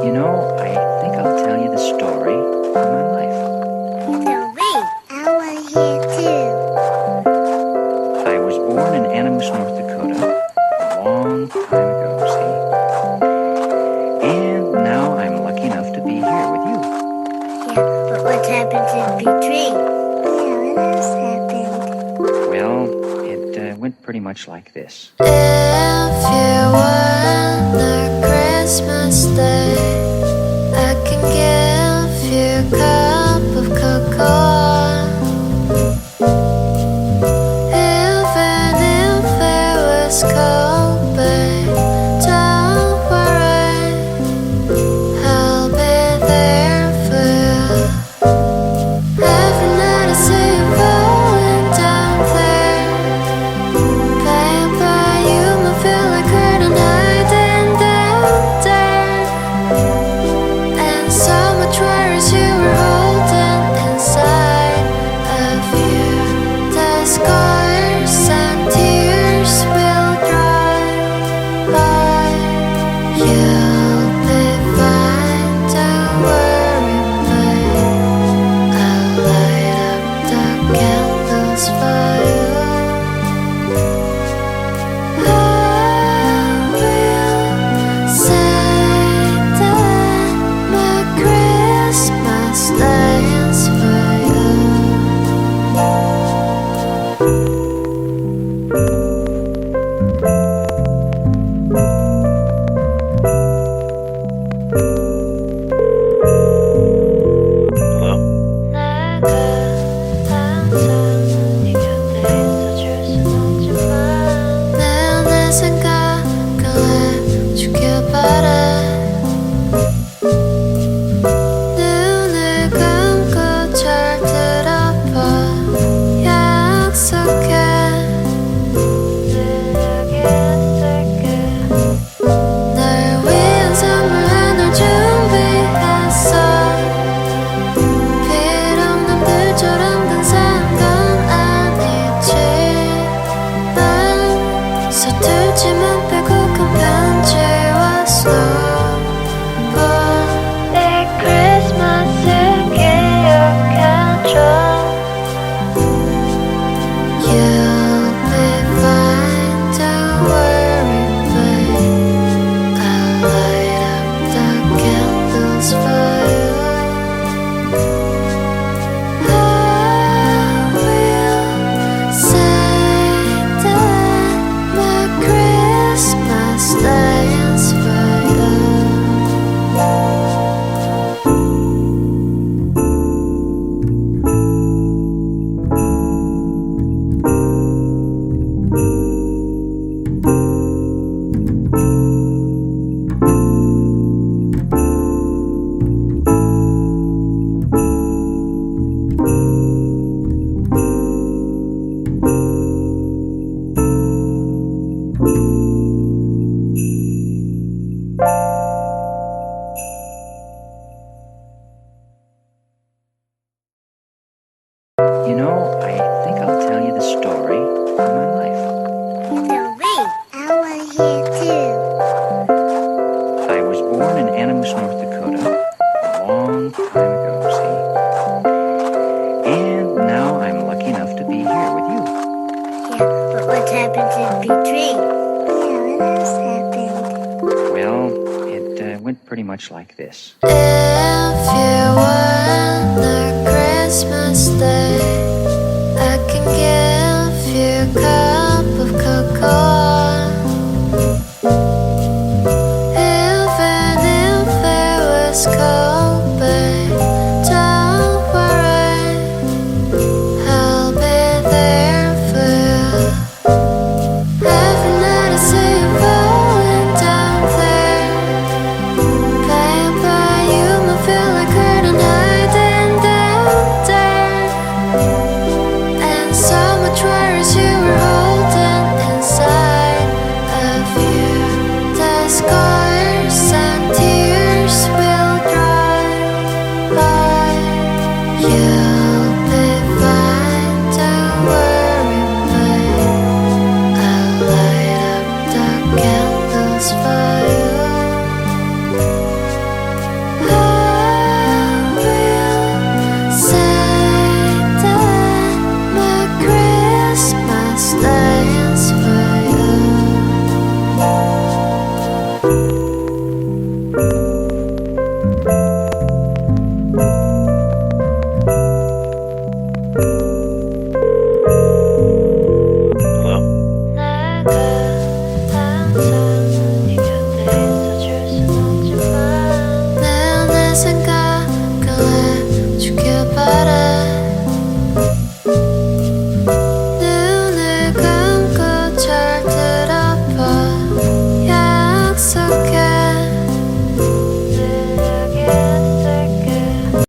I think I'll tell you the story of my life. Tell me. I want to hear too. I was born in Animus, North Dakota, a long time ago, see? And now I'm lucky enough to be here with you. Yeah, but what happened in between? Yeah, what else happened? Well, it went pretty much like this. If you want a Christmas day, I can give you a cup of cocoa. Even if it was cold, babe, don't worry, I'll be there for you. Every night I see you falling down there, babe, but you might feel like curtain hiding down there. And so much worries you were holding inside of you. The scars and tears will dry by. You'll be fine, don't worry, babe. I'll light up the candles for you. I will say that my Christmas day is for you. Hello? 내가 항상 네 곁에 있어줄 순 없지만 늘 내 생각을 해주길 바래. 눈을 감고 잘 들어봐. 약속해, 늘 여기 있을게. 널 위한 선물 하나 준비했어. 비록 남들처럼 근사한 건 아니지만 서툴지만 빼곡한 편지와 snowball. 내 크리스마스를 기억해줘. You'll be fine, don't worry, babe. I'll light up the candles for you. I will say that my Christmas day is for you. I think I'll tell you the story of my life. Tell me. I want to hear too. I was born in Animus, North Dakota, a long time ago, see? And now I'm lucky enough to be here with you. Yeah, but what happened in between? Yeah, what else happened? Well, it went pretty much like this. If you want a Christmas day,